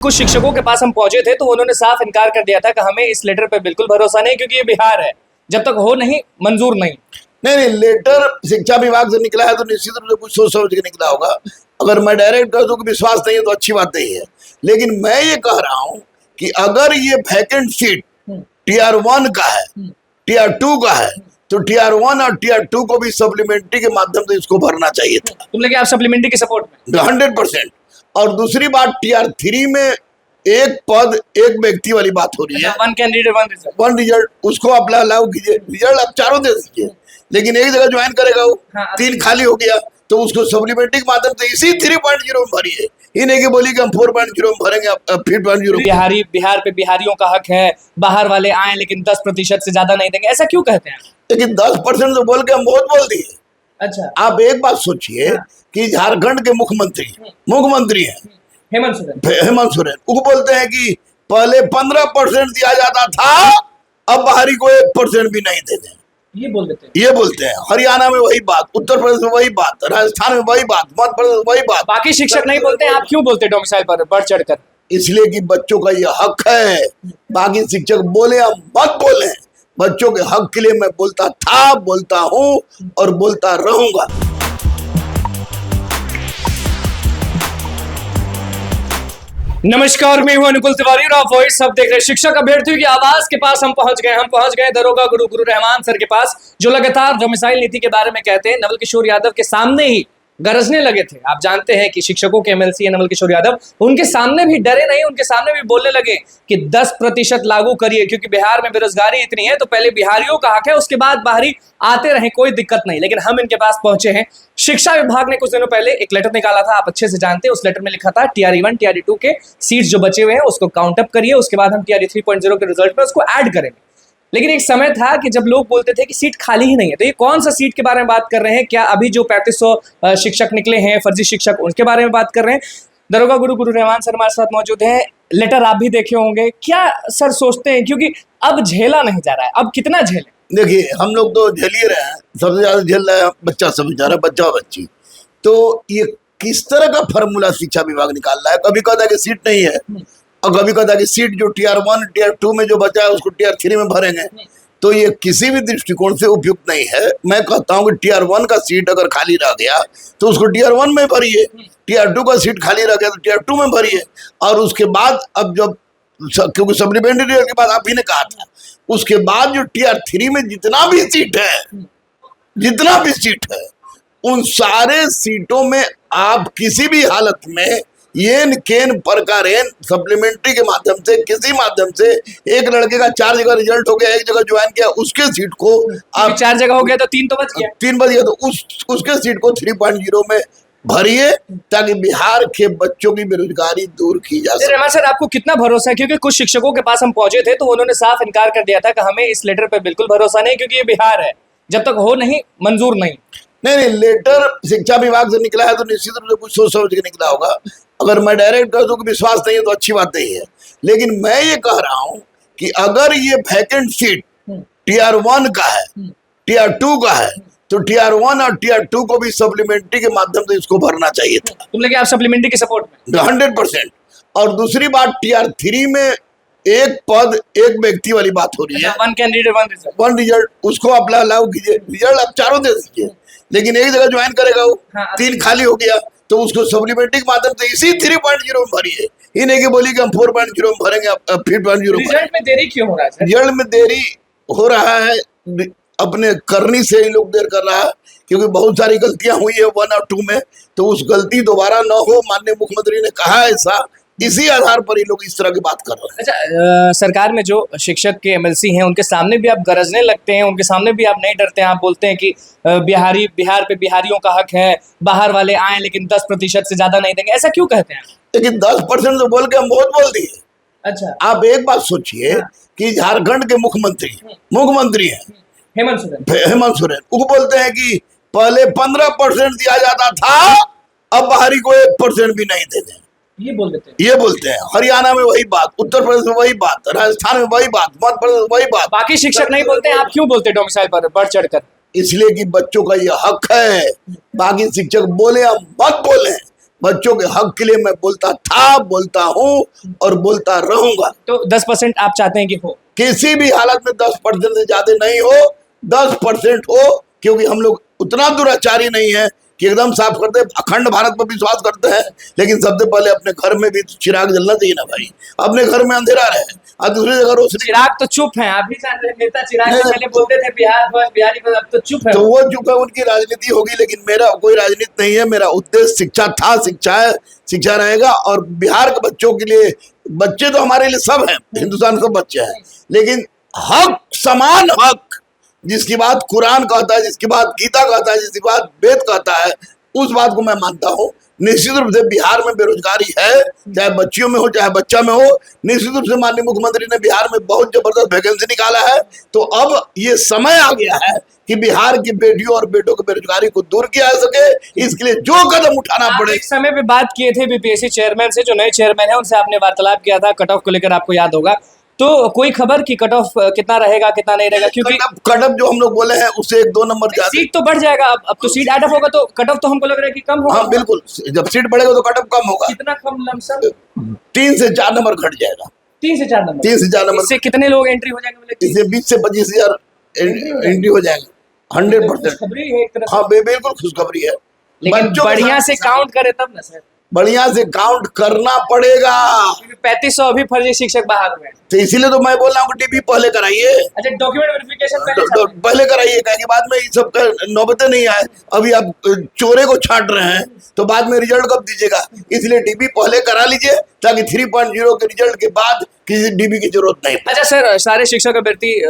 कुछ शिक्षकों के पास हम पहुंचे थे तो उन्होंने साफ इनकार कर दिया था कि हमें इस लेटर पे बिल्कुल भरोसा नहीं, क्योंकि ये बिहार है, जब तक हो नहीं मंजूर नहीं। नहीं, लेटर शिक्षा विभाग से निकला है तो निश्चित रूप से कुछ सोच समझ के निकला होगा। अगर मैं डायरेक्ट कर दूं कि विश्वास नहीं है तो अच्छी बात नहीं है, लेकिन मैं ये कह रहा हूं कि अगर ये वैकेंट सीट टीआर 1 का है, टीआर 2 का है, तो टीआर 1 और टीआर 2 को भी सप्लीमेंट्री के माध्यम से इसको भरना चाहिए था। तुम लगे आप सप्लीमेंट्री के सपोर्ट में 100%। और दूसरी बात, टीआर 3 में एक पद एक व्यक्ति वाली बात हो रही है। वन कैंडिडेट वन रिजल्ट, उसको आप अलाउ कीजिए, रिजल्ट आप चारों दे दीजिए, लेकिन एक जगह ज्वाइन करेगा वो, 3 खाली हो गया तो उसको सप्लीमेंट्री के माध्यम से इसी 3.0 में भरिए। ये नहीं कि बोली कि हम 4.0 में भरेंगे, 3.0। बिहार पे बिहारियों का हक है, बाहर वाले आए लेकिन 10% से ज्यादा नहीं देंगे, ऐसा क्यों कहते हैं? लेकिन 10% तो बोल के हम बहुत बोल दिए। अच्छा, आप एक बात सोचिए कि झारखंड के मुख्यमंत्री हैं हेमंत सोरेन, वो बोलते हैं कि पहले 15% दिया जाता था, अब बाहरी को 1% भी नहीं देते। ये बोलते हैं। हरियाणा में वही बात, उत्तर प्रदेश में वही बात, राजस्थान में वही बात, मध्य प्रदेश में वही बात। बाकी शिक्षक नहीं बोलते हैं, आप क्यों बोलते हैं डोमिसाइल पर बढ़ चढ़कर? इसलिए कि बच्चों का ये हक है। बाकी शिक्षक बोले या मत बोले, बच्चों के हक के लिए मैं बोलता था, बोलता हूँ और बोलता रहूंगा। नमस्कार, मैं हूं अनुकुल तिवारी और आप वॉइस सब देख रहे हैं। शिक्षक अभ्यर्थियों की आवाज के पास हम पहुंच गए दरोगा गुरु रहमान सर के पास, जो लगातार डोमिसाइल नीति के बारे में कहते हैं। नवल किशोर यादव के सामने ही गरजने लगे थे। आप जानते हैं कि शिक्षकों के एमएलसी है नवल किशोर यादव, उनके सामने भी डरे नहीं, उनके सामने भी बोलने लगे कि 10% लागू करिए, क्योंकि बिहार में बेरोजगारी इतनी है तो पहले बिहारियों का हक है, उसके बाद बाहरी आते रहे, कोई दिक्कत नहीं। लेकिन हम इनके पास पहुंचे हैं। शिक्षा विभाग ने कुछ दिनों पहले एक लेटर निकाला था, आप अच्छे से जानते हैं। उस लेटर में लिखा था टीआरई 1 टीआरई 2 के सीट्स जो बचे हुए हैं उसको काउंट अप करिए, उसके बाद हम टीआरई 3.0 के रिजल्ट में उसको ऐड करेंगे। लेकिन एक समय था कि जब लोग बोलते थे कि सीट खाली ही नहीं है, तो ये कौन सा सीट के बारे में बात कर रहे हैं? क्या अभी जो 3500 शिक्षक निकले हैं फर्जी शिक्षक, उनके बारे में बात कर रहे हैं? दरोगा गुरु रहमान सर हमारे साथ मौजूद हैं। लेटर आप भी देखे होंगे, क्या सर सोचते हैं, क्योंकि अब झेला नहीं जा रहा है, अब कितना झेले? देखिए, हम लोग तो झेल ही रहे हैं, सबसे ज्यादा झेल रहा है बच्चा, सब जा रहा है बच्चा और बच्ची। तो ये किस तरह का फार्मूला शिक्षा विभाग निकाल रहा है? कभी कहता है कि सीट नहीं है और कभी कहता है कि सीट जो टीआर 1 टीआर 2 में जो बचा है उसको टीआर 3 में भरेंगे। तो ये किसी भी दृष्टिकोण से उपयुक्त नहीं है। मैं कहता हूँ कि टीआर 1 का सीट अगर खाली रह गया तो उसको टीआर 1 में भरिए, टीआर 2 का सीट खाली रह गया तो टीआर 2 में भरिए। और उसके बाद अब जब, क्योंकि सप्लीमेंट्री के बाद आप ही ने कहा था, उसके बाद जो टीआर 3 में जितना भी सीट है उन सारे सीटों में आप किसी भी हालत में येन केन प्रकारेन सप्लीमेंट्री के माध्यम से, किसी माध्यम से, एक लड़के का 4 जगह रिजल्ट हो गया, एक जगह ज्वाइन किया, उसके सीट को आप 4 जगह हो गया तो 3 तो बच गया, 3 बच गया, तो उसके सीट को 3.0 में भरिए, ताकि बिहार के बच्चों की बेरोजगारी दूर की जा सके। रहमान सर, आपको कितना भरोसा है? क्योंकि कुछ शिक्षकों के पास हम पहुंचे थे तो उन्होंने साफ इनकार कर दिया था कि हमें इस लेटर पे बिल्कुल भरोसा नहीं, क्योंकि ये बिहार है, जब तक हो नहीं मंजूर नहीं। नहीं, लेटर शिक्षा विभाग से निकला है तो निश्चित रूप से कुछ सोच समझ के निकला होगा। अगर मैं डायरेक्ट कर दूं कि विश्वास नहीं है तो अच्छी बात नहीं है, लेकिन मैं ये कह रहा हूं कि अगर ये वैकेंट सीट टीआर 1 का है, टीआर 2 का है, तो टीआर 1 और टीआर 2 को भी सप्लीमेंट्री के माध्यम से इसको भरना चाहिए था। तुम लगे आप सप्लीमेंट्री के सपोर्ट में 100%। और दूसरी बात, टीआर 3 में एक पद एक व्यक्ति वाली बात हो रही है। वन कैंडिडेट वन रिजल्ट, उसको आप अलाउ कीजिए, रिजल्ट आप चारों दे दीजिए, लेकिन एक जगह ज्वाइन करेगा वो, 3 खाली हो गया तो उसको सप्लीमेंट्री के माध्यम से इसी 3.0 में भरिए। ये नहीं कि बोली कि हम 4.0 में भरेंगे, 3.0। रिजल्ट में देरी क्यों हो रहा है? रिजल्ट में देरी हो रहा है अपने करनी से ही लोग देर कर रहा है, क्योंकि बहुत सारी गलतियां हुई है 1 और 2 में, तो उस गलती दोबारा न हो, माननीय मुख्यमंत्री ने कहा है ऐसा, इसी आधार पर ही लोग इस तरह की बात कर रहे हैं। अच्छा, सरकार में जो शिक्षक के एमएलसी हैं उनके सामने भी आप गरजने लगते हैं, उनके सामने भी आप नहीं डरते हैं, आप बोलते हैं कि बिहार पे बिहारियों का हक है, बाहर वाले आए लेकिन 10% से ज्यादा नहीं देंगे, ऐसा क्यों कहते हैं? लेकिन 10% तो बोल के हम बहुत बोल दिए। अच्छा, आप एक बात सोचिए कि झारखंड के मुख्यमंत्री हैं हेमंत सोरेन, वो बोलते हैं कि पहले 15% दिया जाता था, अब बाहरी को 1% भी नहीं देते। ये बोलते हैं। हरियाणा में वही बात, उत्तर प्रदेश में वही बात, राजस्थान में वही बात, मध्य प्रदेश में वही बात। बाकी शिक्षक नहीं बोलते हैं, आप क्यों बोलते हैं डोमिसाइल पर बढ़ चढ़कर? इसलिए कि बच्चों का ये हक है। बाकी शिक्षक बोले या मत बोले, बच्चों के हक के लिए मैं बोलता था, बोलता हूँ और बोलता रहूंगा। तो 10% आप चाहते हैं कि हो? किसी भी हालत में 10% से ज्यादा नहीं हो, 10% हो, क्योंकि हम लोग उतना दुराचारी नहीं है कि एकदम साफ करते। अखंड भारत पर विश्वास करते हैं, लेकिन सबसे पहले अपने घर में भी चिराग जलना चाहिए ना भाई। अपने घर में अंधेरा रहे और दूसरी जगह रोशनी। चिराग तो चुप है, आप भी जान रहे हैं, नेता चिराग नहीं, पहले बोलते थे बिहार फर्स्ट, बिहारी फर्स्ट, अब तो चुप है। तो वो चुप है, उनकी राजनीति होगी, लेकिन मेरा कोई राजनीति नहीं है। मेरा उद्देश्य शिक्षा था, शिक्षा है, शिक्षा रहेगा। और बिहार के बच्चों के लिए, बच्चे तो हमारे लिए सब हैं, हिंदुस्तान के सब बच्चे हैं, लेकिन हक, समान हक, जिसकी बात कुरान कहता है, जिसकी बात गीता कहता है, जिसकी बात वेद कहता है, उस बात को मैं मानता हूँ। निश्चित रूप से बिहार में बेरोजगारी है, चाहे बच्चियों में हो चाहे बच्चा में हो। निश्चित रूप से माननीय मुख्यमंत्री ने बिहार में बहुत जबरदस्त वैकेंसी निकाला है। तो अब ये समय आ गया है कि बिहार की बेटियों और बेटों की बेरोजगारी को दूर किया जा सके। इसके लिए जो कदम उठाना आप पड़े। एक समय पे बात किए थे बीपीएससी चेयरमैन से, जो नए चेयरमैन है उनसे आपने वार्तालाप किया था कट ऑफ को लेकर, आपको याद होगा। तो कोई खबर कि कट ऑफ कितना रहेगा कितना नहीं रहेगा? क्योंकि कट ऑफ जो हम लोग बोले हैं उससे 1-2 नंबर ज्यादा। सीट तो बढ़ जाएगा, अब तो सीट ऐड ऑफ होगा तो कट ऑफ तो हमको लग रहा है कि कम होगा। हाँ बिल्कुल, जब सीट बढ़ेगा तो कट ऑफ कम होगा। कितना कम? लमसम 3 से 4 नंबर घट जाएगा। 3 से 4 नंबर। 3 से 4 नंबर। इससे कितने लोग एंट्री हो जाएंगे बोले? इससे 20 से 25 हजार एंट्री हो जाएगा। 100%। खबरी है एक तरह से। हाँ बिल्कुल खुशखबरी है। लेकिन बच्चों के बढ़िया साथ- से काउंट करे तब ना सर। बढ़िया से काउंट करना पड़ेगा। 3500 अभी फर्जी शिक्षक बाहर हुए हैं। तो इसीलिए तो मैं बोल रहा हूँ कि टीपी पहले कराइए। अच्छा, डॉक्यूमेंट वेरिफिकेशन पहले तो चाहते हैं। पहले कराइए, क्या कि बाद में ये सब का नौबतें नहीं आए। अभी आप चोरे को छांट रहे हैं तो बाद में रिजल्ट कब दीजिएगा? इसलिए डीबी पहले करा लीजिए, ताकि 3.0 के रिजल्ट के बाद किसी डीबी की जरूरत नहीं। अच्छा सर, सारे शिक्षक अभ्यर्थी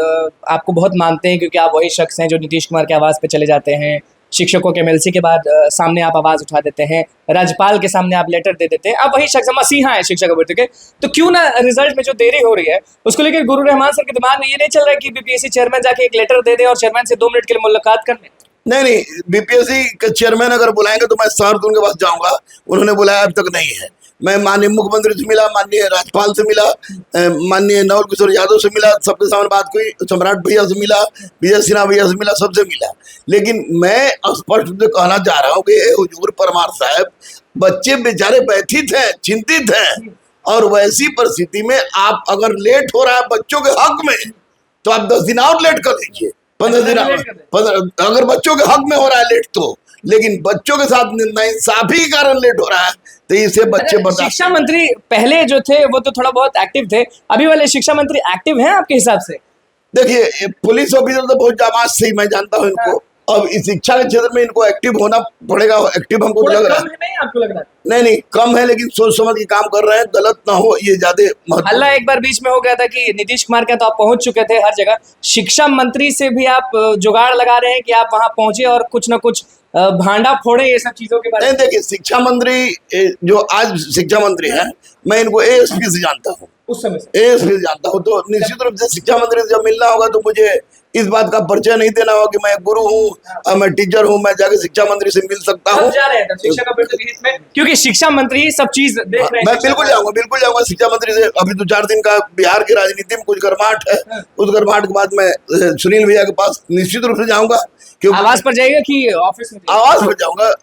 आपको बहुत मानते हैं क्योंकि आप वही शख्स हैं जो नीतीश कुमार के आवाज पे चले जाते हैं। शिक्षकों के एमएलसी के बाद सामने आप आवाज उठा देते हैं, राज्यपाल के सामने आप लेटर दे देते हैं, आप वही शख्स मसीहा हैं शिक्षक अभ्यर्थी के। तो क्यों ना रिजल्ट में जो देरी हो रही है उसको लेकर गुरु रहमान सर के दिमाग में ये नहीं चल रहा है कि बीपीएससी चेयरमैन जाके एक लेटर दे दे और चेयरमैन से 2 मिनट के लिए मुलाकात कर ले? नहीं, बीपीएससी के चेयरमैन अगर बुलाएंगे तो मैं शहर उनके पास जाऊंगा। उन्होंने बुलाया अब तक नहीं है। मैं माननीय मुख्यमंत्री से मिला, माननीय राज्यपाल से मिला, माननीय नवल किशोर यादव से मिला, सबके सामने बात हुई, सम्राट भैया से मिला, विजय सिन्हा भैया से मिला, सबसे मिला। लेकिन मैं स्पष्ट रूप से कहना चाह रहा हूँ कि हुजूर परमार साहब, बच्चे बेचारे व्यथित हैं, चिंतित हैं, और वैसी परिस्थिति में आप अगर लेट हो रहा है बच्चों के हक में, तो आप 10 दिन और लेट कर दीजिए, 15 दिन अगर बच्चों के हक में हो रहा है लेट तो। लेकिन बच्चों के साथ नाइंसाफी के कारण लेट हो रहा है, तो इसे बच्चे बर्दाश्त। शिक्षा मंत्री पहले जो थे वो तो थोड़ा बहुत एक्टिव थे, अभी वाले शिक्षा मंत्री एक्टिव हैं आपके हिसाब से? देखिए, पुलिस ऑफिसर तो बहुत जाबाज से मैं जानता हूँ इनको। अब इस शिक्षा के क्षेत्र में इनको एक्टिव होना पड़ेगा। एक्टिव हमको लग रहा है। नहीं आपको लग रहा है? नहीं, कम है, लेकिन सोच समझ के काम कर रहे हैं, गलत ना हो ये ज्यादा महत्वपूर्ण। हल्ला एक बार बीच में हो गया था कि नीतीश कुमार के तो आप पहुंच चुके थे हर जगह, शिक्षा मंत्री से भी आप जुगाड़ लगा रहे हैं कि आप वहां पहुंचे और कुछ ना कुछ भांडा फोड़े ये सब चीजों के बारे में? नहीं, देखिए, शिक्षा मंत्री जो आज शिक्षा मंत्री हैं, मैं इनको एएसपी से जानता हूँ, उस समय से एएसपी से जानता हूँ। तो निश्चित रूप से शिक्षा मंत्री से जब मिलना होगा तो मुझे इस बात का परिचय नहीं देना होगा कि मैं गुरु हूँ, मैं टीचर हूँ, मैं जाके शिक्षा मंत्री से मिल सकता हूँ। जा रहे हैं शिक्षा का के हित में, क्योंकि शिक्षा मंत्री ही सब चीज देख रहे हैं। मैं बिल्कुल जाऊंगा शिक्षा मंत्री से। अभी 2-4 दिन का बिहार की राजनीति में कुछ गर्माहट है, उस गर्माहट के बाद मैं सुनील भैया के पास निश्चित रूप से जाऊंगा। क्योंकि आवाज पर जाइएगा कि ऑफिस में? आवाज पर जाऊंगा,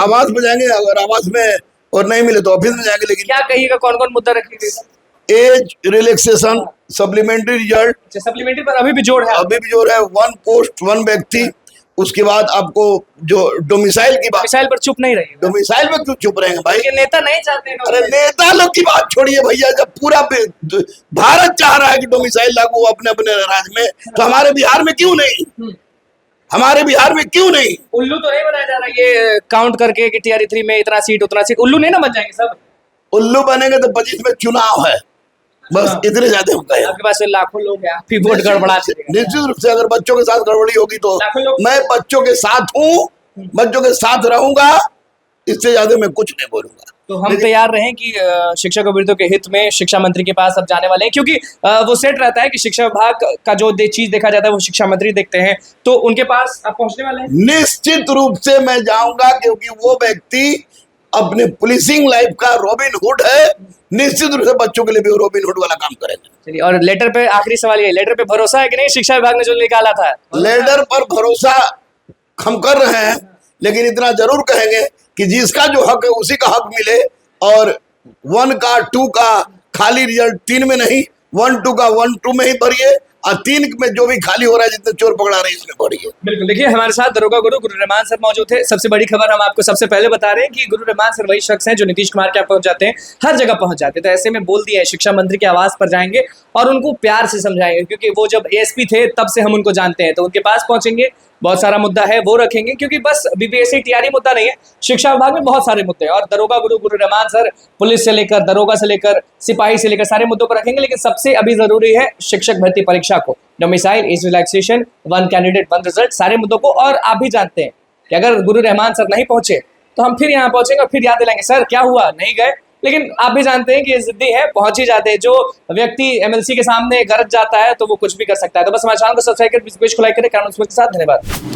आवाज पर जाएंगे। अगर आवाज में और नहीं मिले तो ऑफिस में जाएंगे। लेकिन क्या कहिएगा, कौन कौन मुद्दा रखिएगा? Age relaxation, supplementary result, supplementary पर अभी भी जोर है? अभी भी जोर है। 1 पोस्ट 1 व्यक्ति। उसके बाद आपको जो डोमिसाइल की बात, मिसाइल पर चुप नहीं रहिए। डोमिसाइल में क्यों चुप रहेंगे भाई? ये नेता नहीं चाहते हैं। अरे नेता लोग की बात छोड़िए भैया, जब पूरा भारत चाह रहा है कि डोमिसाइल लागू हो अपने अपने राज्य में, तो हमारे बिहार में क्यों नहीं? हमारे बिहार में क्यों नहीं? उल्लू तो नहीं बनाया जा रहा ये काउंट करके कि टीआरई 3 में इतना सीट उतना सीट? उल्लू नहीं ना बन जाएंगे सब? उल्लू बनेंगे तो 25 में चुनाव है, बस इतने ज्यादा हम कहें। आपके पास लाखों लोग हैं, आप ही वोट गड़बड़ा देंगे। निश्चित रूप से अगर बच्चों के साथ गड़बड़ी होगी तो मैं बच्चों के साथ हूँ, बच्चों के साथ रहूंगा, इससे ज्यादा मैं कुछ नहीं बोलूंगा। तो हम तैयार रहें कि शिक्षक अभ्यर्थियों के हित में शिक्षा मंत्री के पास अब जाने वाले हैं, क्योंकि वो सेट रहता है कि शिक्षा विभाग का जो चीज देखा जाता है वो शिक्षा मंत्री देखते हैं, तो उनके पास आप पहुंचने वाले हैं? निश्चित रूप से मैं जाऊंगा, क्योंकि वो व्यक्ति अपने पुलिसिंग लाइफ का रॉबिन हुड है। निश्चित रूप से बच्चों के लिए भी रॉबिन हुड वाला काम करेंगे। चलिए, और लेटर पे आखिरी सवाल ये, लेटर पे भरोसा है कि नहीं शिक्षा विभाग ने जो निकाला था? लेटर पर भरोसा हम कर रहे हैं, लेकिन इतना जरूर कहेंगे कि जिसका जो हक है उसी का हक मिले, और 1 का 2 का खाली रिजल्ट 3 में नहीं, 1 2 का 1 2 में ही भरिए, और 3 में जो भी खाली हो रहा है, जितने चोर पकड़ा रहे हैं इसमें भरिए। बिल्कुल, देखिए हमारे साथ दरोगा गुरु गुरु रहमान सर मौजूद थे। सबसे बड़ी खबर हम आपको सबसे पहले बता रहे हैं कि गुरु रहमान सर वही शख्स हैं जो नीतीश कुमार के यहाँ पहुंच जाते हैं, हर जगह पहुंच जाते हैं। तो ऐसे में बोल दिया है शिक्षा मंत्री के आवास पर जाएंगे और उनको प्यार से समझाएंगे, क्योंकि वो जब एएसपी थे तब से हम उनको जानते हैं। तो उनके पास पहुंचेंगे, बहुत सारा मुद्दा है वो रखेंगे, क्योंकि बस बीपीएससी टीआरई मुद्दा नहीं है, शिक्षा विभाग में बहुत सारे मुद्दे हैं। और दरोगा गुरु गुरु रहमान सर पुलिस से लेकर, दरोगा से लेकर, सिपाही से लेकर सारे मुद्दों पर रखेंगे। लेकिन सबसे अभी जरूरी है शिक्षक भर्ती परीक्षा को, domicile, age relaxation, 1 candidate 1 result, सारे मुद्दों को। और आप भी जानते हैं कि अगर गुरु रहमान सर नहीं पहुंचे तो हम फिर यहाँ पहुंचेंगे और फिर याद दिलाएंगे, सर क्या हुआ, नहीं गए। लेकिन आप भी जानते हैं कि ये जिद्दी है, पहुंच ही जाते हैं। जो व्यक्ति एमएलसी के सामने गरज जाता है तो वो कुछ भी कर सकता है। तो बस हमारे चैनल को सब्सक्राइब कर, पेज को लाइक करें। कारण के साथ धन्यवाद।